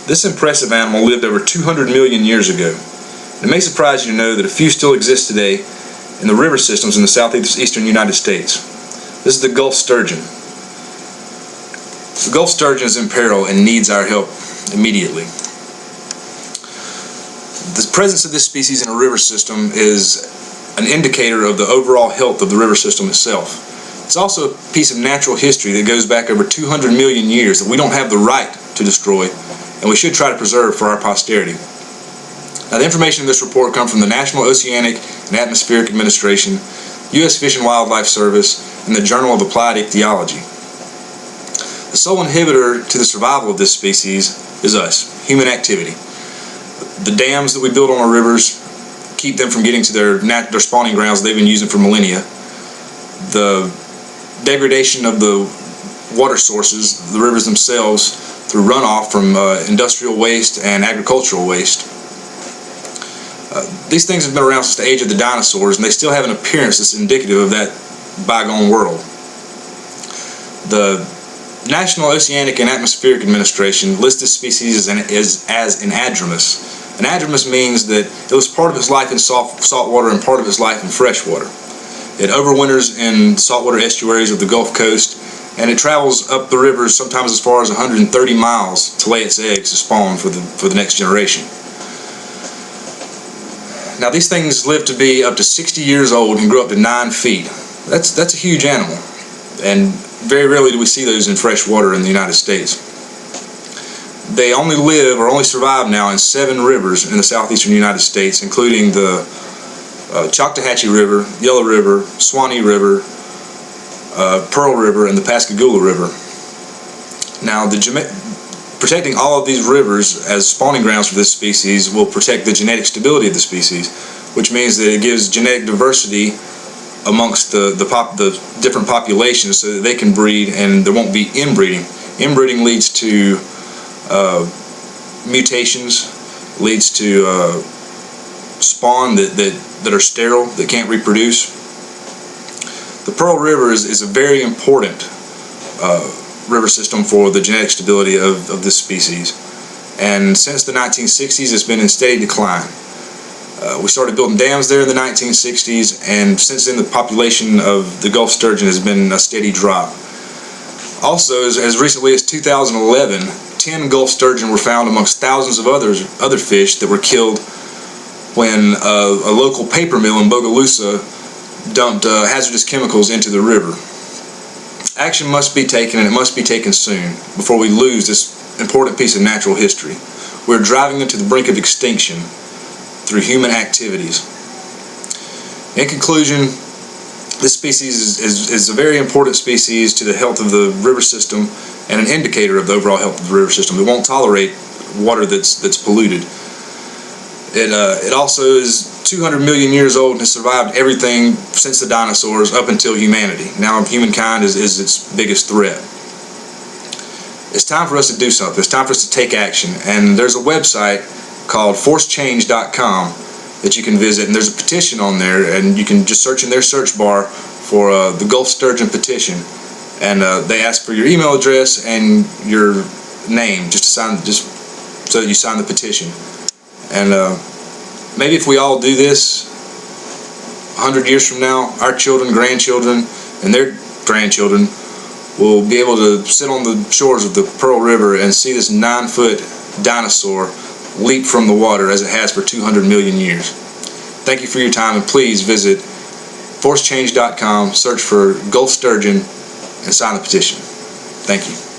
This impressive animal lived over 200 million years ago. It may surprise you to know that a few still exist today in the river systems in the southeastern United States. This is the Gulf Sturgeon. The Gulf Sturgeon is in peril and needs our help immediately. The presence of this species in a river system is an indicator of the overall health of the river system itself. It's also a piece of natural history that goes back over 200 million years that we don't have the right to destroy, and we should try to preserve for our posterity. Now, the information in this report comes from the National Oceanic and Atmospheric Administration, U.S. Fish and Wildlife Service, and the Journal of Applied Ichthyology. The sole inhibitor to the survival of this species is us, human activity. The dams that we build on our rivers keep them from getting to their spawning grounds they've been using for millennia. The degradation of the water sources, the rivers themselves, through runoff from industrial waste and agricultural waste. These things have been around since the age of the dinosaurs, and they still have an appearance that's indicative of that bygone world. The National Oceanic and Atmospheric Administration lists this species as anadromous. Anadromous means that it was part of its life in salt water and part of its life in fresh water. It overwinters in saltwater estuaries of the Gulf Coast, and it travels up the rivers sometimes as far as 130 miles to lay its eggs to spawn for the next generation. Now, these things live to be up to 60 years old and grow up to 9 feet. That's a huge animal, and very rarely do we see those in fresh water in the United States. They only live or only survive now in 7 rivers in the southeastern United States, including the Choctawhatchee River, Yellow River, Swanee River, Pearl River, and the Pascagoula River. Now, protecting all of these rivers as spawning grounds for this species will protect the genetic stability of the species, which means that it gives genetic diversity amongst the different populations so that they can breed and there won't be inbreeding. Inbreeding leads to mutations, leads to spawn that are sterile, that can't reproduce. The Pearl River is a very important river system for the genetic stability of this species, and since the 1960s it's been in steady decline. We started building dams there in the 1960s, and since then the population of the Gulf Sturgeon has been a steady drop. Also, as recently as 2011, 10 Gulf Sturgeon were found amongst thousands of other fish that were killed when a local paper mill in Bogalusa dumped hazardous chemicals into the river. Action must be taken, and it must be taken soon, before we lose this important piece of natural history. We're driving them to the brink of extinction through human activities. In conclusion, this species is a very important species to the health of the river system and an indicator of the overall health of the river system. It won't tolerate water that's polluted. It also is 200 million years old and has survived everything since the dinosaurs up until humanity. Now humankind is its biggest threat. It's time for us to do something. It's time for us to take action. And there's a website called forcechange.com that you can visit, and there's a petition on there, and you can just search in their search bar for the Gulf Sturgeon petition, and they ask for your email address and your name just so that you sign the petition. And maybe if we all do this, 100 years from now, our children, grandchildren, and their grandchildren will be able to sit on the shores of the Pearl River and see this 9-foot dinosaur leap from the water as it has for 200 million years. Thank you for your time, and please visit forcechange.com, search for Gulf Sturgeon, and sign the petition. Thank you.